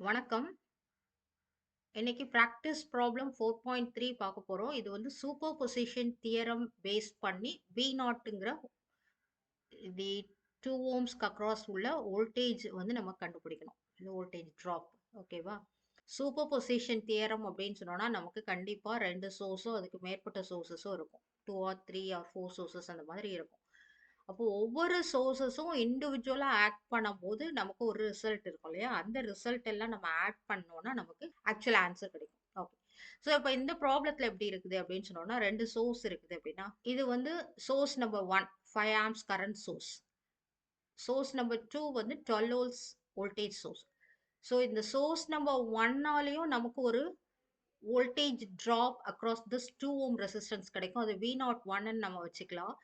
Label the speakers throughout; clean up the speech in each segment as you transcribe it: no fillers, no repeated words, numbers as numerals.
Speaker 1: வணக்கம். இன்னைக்கு practice problem 4.3 பார்க்க போறோம். இது வந்து சூப்பர் பொசிஷன் தியரம் பேஸ் பண்ணி V நாட்ங்கிற தி 2 ஓம்ஸ்க்கு அக்ராஸ் உள்ள வோல்டேஜ் வந்து நம்ம கண்டுபிடிக்கணும். இது வோல்டேஜ் ட்ராப். ஓகேவா? சூப்பர் பொசிஷன் தியரம் அப்படின்னு சொன்னோம்னா நமக்கு கண்டிப்பா 2 சோர்ஸோ அதுக்கு மேற்பட்ட சோர்ஸஸோ இருக்கும். 2 ஆர் 3 ஆர் 4 சோர்ஸஸ் அந்த மாதிரி இருக்கும். அப்போ ஒவ்வொரு சோர்ஸஸும் இண்டிவிஜுவலா ஆக்ட் பண்ணும்போது நமக்கு ஒரு ரிசல்ட் இருக்கும் இல்லையா? அந்த ரிசல்ட் எல்லாம் நம்ம ஆட் பண்ணோம்னா நமக்கு ஆக்சுவல் ஆன்சர் கிடைக்கும். ஓகே. ஸோ இப்போ இந்த ப்ராப்ளத்துல எப்படி இருக்குது அப்படின்னு சொன்னோம்னா 2 சோர்ஸ் இருக்குது அப்படின்னா இது வந்து source number 1 5 amps current source. Source number 2 வந்து 12 வோல்ட்ஸ் வோல்டேஜ் சோர்ஸ். ஸோ இந்த சோர்ஸ் நம்பர் 1னாலையும் நமக்கு ஒரு voltage drop across this 2 ohm resistance கிடைக்கும். அது V01 ன்னு நம்ம வச்சுக்கலாம்.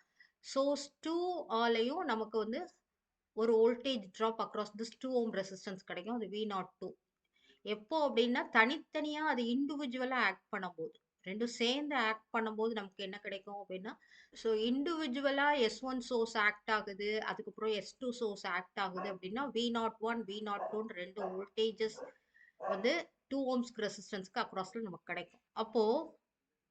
Speaker 1: சோர்ஸ் 2 ஆலையும் நமக்கு வந்து ஒரு voltage drop across this 2 ohm resistance கிடைக்கும். அது V02. எப்போ அப்படின்னா தனித்தனியா அது இண்டிவிஜுவலா ஆக்ட் பண்ணும்போது ரெண்டும் சேர்ந்து ஆக்ட் பண்ணும்போது நமக்கு என்ன கிடைக்கும் அப்படின்னா ஸோ இண்டிவிஜுவலா S1 சோர்ஸ் ஆக்ட் ஆகுது, அதுக்கப்புறம் S2 சோர்ஸ் ஆக்ட் ஆகுது அப்படின்னா V01 V02 ரெண்டு வோல்டேஜஸ் வந்து 2 ஓம்ஸ்க்கு ரெசிஸ்டன்ஸ்க்கு அக்ராஸ்ல நமக்கு கிடைக்கும். அப்போ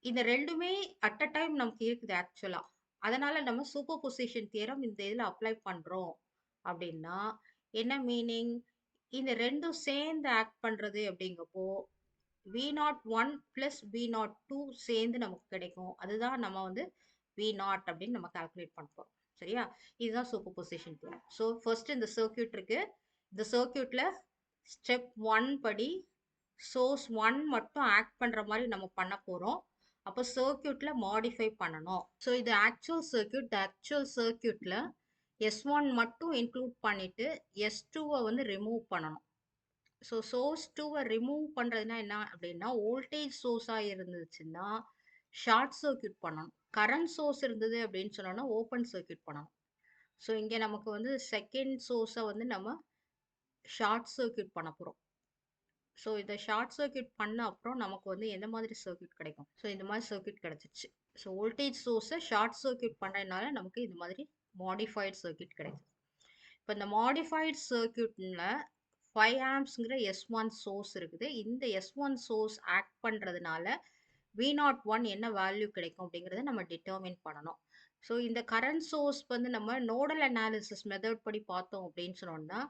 Speaker 1: இந்த ரெண்டுமே அட் அ டைம் நமக்கு இருக்குது ஆக்சுவலா. அதனால நம்ம சூப்பர் பொசிஷன் தியரம் இந்த இதுல அப்ளை பண்றோம் அப்படின்னா என்ன மீனிங்? இந்த ரெண்டும் சேர்ந்து ஆக்ட் பண்றது அப்படிங்கப்போ V01 பிளஸ் V02 சேர்ந்து நமக்கு கிடைக்கும். அதுதான் நம்ம வந்து V0 அப்படின்னு நம்ம கால்குலேட் பண்ண போறோம். சரியா? இதுதான் super position theorem. So first இந்த சர்க்யூட் இருக்கு. இந்த சர்க்யூட்ல ஸ்டெப் 1 படி சோர்ஸ் 1 மட்டும் ஆக்ட் பண்ற மாதிரி நம்ம பண்ண போறோம். அப்போ சர்க்யூட்ல மாடிஃபை பண்ணணும். ஸோ இது ஆக்சுவல் சர்க்யூட். ஆக்சுவல் சர்க்யூட்ல S1 மட்டும் இன்க்ளூட் பண்ணிட்டு S2 வந்து ரிமூவ் பண்ணணும். ஸோ சோர்ஸ் 2 ரிமூவ் பண்றதுனா என்ன அப்படின்னா வோல்டேஜ் சோர்ஸா இருந்துச்சுன்னா ஷார்ட் சர்க்யூட் பண்ணணும். கரண்ட் சோர்ஸ் இருந்தது அப்படின்னு சொன்னோம்னா ஓப்பன் சர்க்யூட் பண்ணணும். ஸோ இங்க நமக்கு வந்து செகண்ட் சோர்ஸை வந்து நம்ம ஷார்ட் சர்க்யூட் பண்ண போறோம். ஸோ இதை ஷார்ட் சர்க்யூட் பண்ண அப்புறம் நமக்கு வந்து எந்த மாதிரி சர்க்யூட் கிடைக்கும்? ஸோ இந்த மாதிரி சர்க்யூட் கிடைச்சிச்சு. ஸோ வோல்டேஜ் சோர்ஸை ஷார்ட் சர்க்யூட் பண்ணுறதுனால நமக்கு இந்த மாதிரி மாடிஃபைட் சர்க்யூட் கிடைக்கும். இப்போ இந்த மாடிஃபைட் சர்க்யூட்ல 5 ஆம்ப்ஸ்ங்கிற S1 சோர்ஸ் இருக்குது. இந்த S1 சோர்ஸ் ஆக்ட் பண்றதுனால V01 என்ன வேல்யூ கிடைக்கும் அப்படிங்கிறத நம்ம டிட்டர்மின் பண்ணணும். ஸோ இந்த கரண்ட் சோர்ஸ் வந்து நம்ம நோடல் அனாலிசிஸ் மெத்தட் படி பார்த்தோம் அப்படின்னு சொன்னோம்னா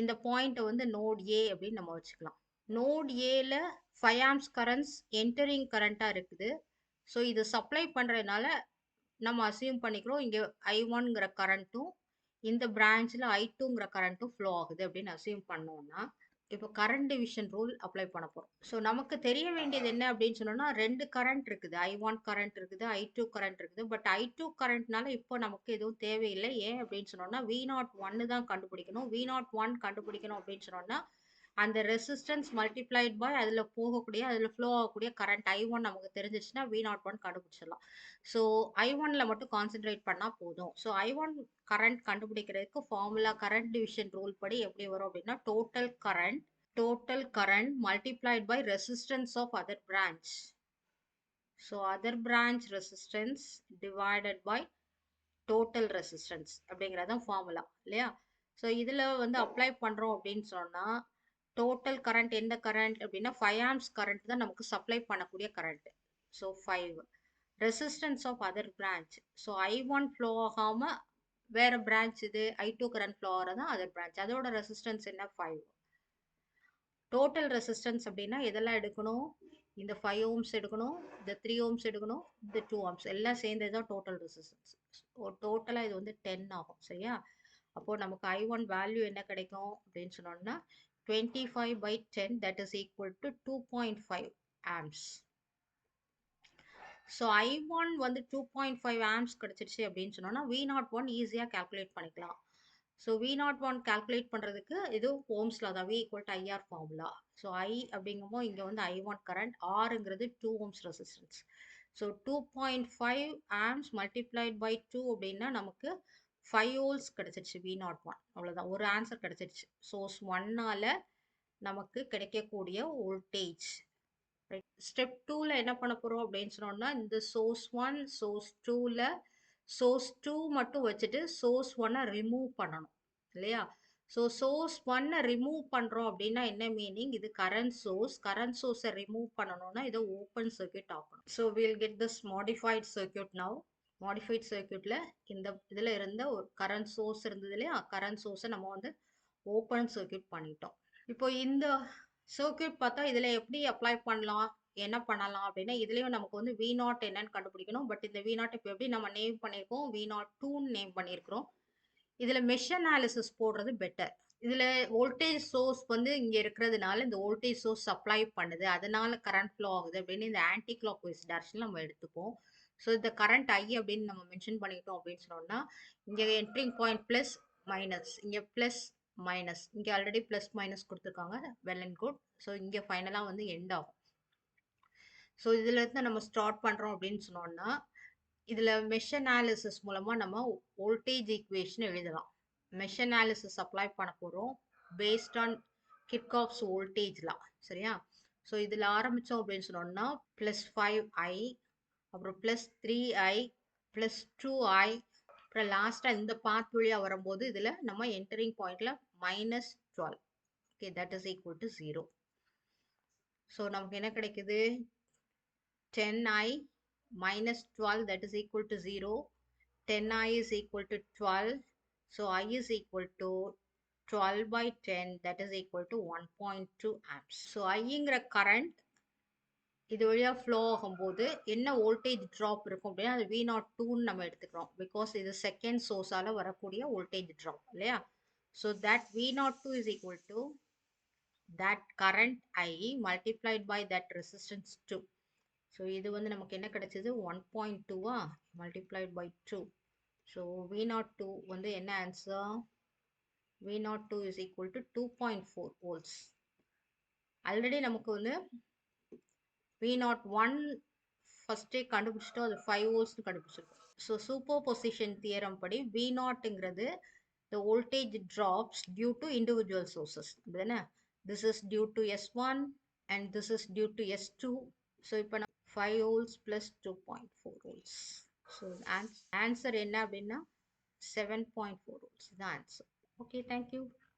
Speaker 1: இந்த பாயிண்ட்டை வந்து நோட் ஏ அப்படின்னு நம்ம வச்சுக்கலாம். நோட் ஏல 5 ஆம்ப்ஸ் கரண்ட்ஸ் என்டரிங் கரண்டா இருக்குது. ஸோ இது சப்ளை பண்றதுனால நம்ம அசியூம் பண்ணிக்கிறோம் இங்க I1ங்கிற கரண்ட்டும் இந்த பிரான்ச்ல I2ங்கிற கரண்ட்டும் ஃப்ளோ ஆகுது அப்படின்னு அசியூம் பண்ணோம்னா இப்போ கரண்ட் டிவிஷன் ரூல் அப்ளை பண்ண போறோம். ஸோ நமக்கு தெரிய வேண்டியது என்ன அப்படின்னு சொன்னோம்னா 2 கரண்ட் இருக்குது. I1 கரண்ட் இருக்குது, I2 கரண்ட் இருக்குது. பட் I2 கரண்ட்னால இப்போ நமக்கு எதுவும் தேவையில்லை. ஏன் அப்படின்னு சொன்னோம்னா V01 தான் கண்டுபிடிக்கணும். V01 கண்டுபிடிக்கணும் அப்படின்னு சொன்னோம்னா அந்த ரெசிஸ்டன்ஸ் மல்டிப்ளைட் பை அதில் போகக்கூடிய அதில் ஃப்ளோ ஆகக்கூடிய கரண்ட் I1 நமக்கு தெரிஞ்சிச்சுன்னா V01 கண்டுபிடிச்சிடலாம். ஸோ I1ல மட்டும் கான்சென்ட்ரேட் பண்ணால் போதும். ஸோ I1 கரண்ட் கண்டுபிடிக்கிறதுக்கு ஃபார்முலா கரண்ட் டிவிஷன் ரூல் படி எப்படி வரும் அப்படின்னா total current multiplied by resistance of other branch. So other branch resistance divided by total resistance அப்படிங்கிறதான் ஃபார்முலா இல்லையா? ஸோ இதில் வந்து அப்ளை பண்ணுறோம் அப்படின்னு சொன்னால் டோட்டல் கரண்ட் எந்த கரண்ட் அப்படின்னா 5 ஆம்ப்ஸ் கரண்ட் தான் நமக்கு சப்ளை பண்ணக்கூடிய current. So 5 resistance of other branch. So I1 flow ஆகாம வேற பிரான்ச் இது I2 கரண்ட் ஃப்ளோ ஆகிறதா அதர் பிரான்ச். அதோட ரெசிஸ்டன்ஸ் என்ன 5. டோட்டல் ரெசிஸ்டன்ஸ் அப்படின்னா எதெல்லாம் எடுக்கணும்? இந்த 5 ஓம்ஸ் எடுக்கணும், இந்த 3 ஓம்ஸ் எடுக்கணும், இந்த 2 ஓம்ஸ் எல்லாம் சேர்ந்தது தான் டோட்டல் ரெசிஸ்டன்ஸ். டோட்டலா இது வந்து 10 ஆகும். சரியா? அப்போ நமக்கு I1 வேல்யூ என்ன கிடைக்கும் அப்படின்னு சொன்னோம்னா 25/10 that is equal to 2.5 amps. So I1 வந்து 2.5 ஆம்ப்ஸ் கிடைச்சிருச்சு அப்படின்னு சொன்னோம்னா V01 ஈஸியாக கால்குலேட் பண்ணிக்கலாம். ஸோ V01 கால்குலேட் பண்ணுறதுக்கு இது ஓம்ஸில் தான் V equal to IR formula. So I அப்படிங்கும்போது இங்கே வந்து I1 கரண்ட், Rங்கிறது 2 ohms resistance. So 2.5 amps multiplied by 2 அப்படின்னா நமக்கு 5 வோல்ட்ஸ் கிடைச்சிருச்சு V01. அவ்வளோதான், ஒரு ஆன்சர் கிடைச்சிருச்சு. சோர்ஸ் 1னால நமக்கு கிடைக்கக்கூடிய வோல்டேஜ். ஸ்டெப் 2ல என்ன பண்ண போறோம் அப்படின்னு சொன்னோம்னா இந்த சோர்ஸ் 1 சோர்ஸ் 2ல சோர்ஸ் 2 மட்டும் வச்சுட்டு சோர்ஸ் 1 ரிமூவ் பண்ணணும் இல்லையா? ஸோ சோர்ஸ் 1 ரிமூவ் பண்ணுறோம் அப்படின்னா என்ன மீனிங்? இது கரண்ட் சோர்ஸை ரிமூவ் பண்ணணும்னா இதை ஓப்பன் சர்க்யூட் ஆகணும். So will get this modified circuit now. Modified சர்க்யூட்ல இந்த இதில் இருந்த ஒரு கரண்ட் சோர்ஸ் இருந்தது இல்லையா, கரண்ட் சோர்ஸை நம்ம வந்து ஓப்பன் சர்க்யூட் பண்ணிட்டோம். இப்போ இந்த சர்க்யூட் பார்த்தா இதில் எப்படி அப்ளை பண்ணலாம், என்ன பண்ணலாம் அப்படின்னா இதுலேயும் நமக்கு வந்து வி நாட் என்னன்னு கண்டுபிடிக்கணும். பட் இந்த வி நாட் இப்போ எப்படி நம்ம நேம் பண்ணியிருக்கோம், வி நாட் டூன்னு நேம் பண்ணியிருக்கிறோம். இதில் மெஷ் அனாலிசிஸ் போடுறது பெட்டர். இதில் வோல்டேஜ் சோர்ஸ் வந்து இங்கே இருக்கிறதுனால இந்த வோல்டேஜ் சோர்ஸ் சப்ளை பண்ணுது, அதனால கரண்ட் ஃப்ளோ ஆகுது அப்படின்னு இந்த ஆன்டி கிளாக் வைஸ் டைரக்ஷன் நம்ம எடுத்துப்போம். ஸோ இந்த கரண்ட் ஐ அப்படின்னு நம்ம மென்ஷன் பண்ணிட்டோம் அப்படின்னு சொன்னோம்னா இங்கே என்ட்ரிங் பாயிண்ட் ப்ளஸ் மைனஸ், இங்கே ப்ளஸ் மைனஸ், இங்கே ஆல்ரெடி ப்ளஸ் மைனஸ் கொடுத்துருக்காங்க, வெல் அண்ட் குட். ஸோ இங்கே ஃபைனலாக வந்து எண்ட் ஆகும். ஸோ இதுல இருந்து நம்ம ஸ்டார்ட் பண்ணுறோம் அப்படின்னு சொன்னோம்னா இதில் மெஷ் அனாலிசிஸ் மூலமாக நம்ம வோல்டேஜ் ஈக்குவேஷன் எழுதலாம். மெஷ் அனாலிசிஸ் அப்ளை பண்ண போகிறோம் பேஸ்ட் ஆன் கிர்காஃப்ஸ் வோல்டேஜ்லாம், சரியா? ஸோ இதில் ஆரம்பித்தோம் அப்படின்னு சொன்னோம்னா +5i, அப்புறம் +3i, +2i, அப்புறம் லாஸ்ட்டாக இந்த பாத் வழியாக வரும்போது இதில் நம்ம என்டரிங் பாயிண்டில் -12. Okay, that is equal to 0. So நமக்கு என்ன கிடைக்குது? 10i -12, that is equal to 0. 10i is equal to 12. So I is equal to 12 by 10, that is equal to 1.2 amps. So Iங்கிற current இது வழியா flow ஆகும்போது என்ன voltage drop இருக்கும் அப்படின்னா அது V02 நம்ம எடுத்துக்கிறோம். Because இது second source ஆல வரக்கூடிய voltage drop இல்லையா? So that V02 is equal to that current I multiplied by that resistance 2. So இது வந்து நமக்கு என்ன கிடைச்சது? 1.2 மல்டிப்ளைட் பை 2. ஸோ V02 வந்து என்ன answer? V02 is equal to 2.4 volts. Already நமக்கு வந்து V01 ஃபர்ஸ்டே கண்டுபிடிச்சிட்டோம், அது 5 volts கண்டுபிடிச்சிருக்கோம். ஸோ சூப்பர் பொசிஷன் தியரம் படி V0ங்கிறது the voltage drops due to individual sources. அப்படிதானே? This is due to S1 and this is due to S2. So இப்போ 5 volts plus 2.4 volts. So answer என்ன அப்படின்னா 7.4 volts. The answer. Okay, thank you.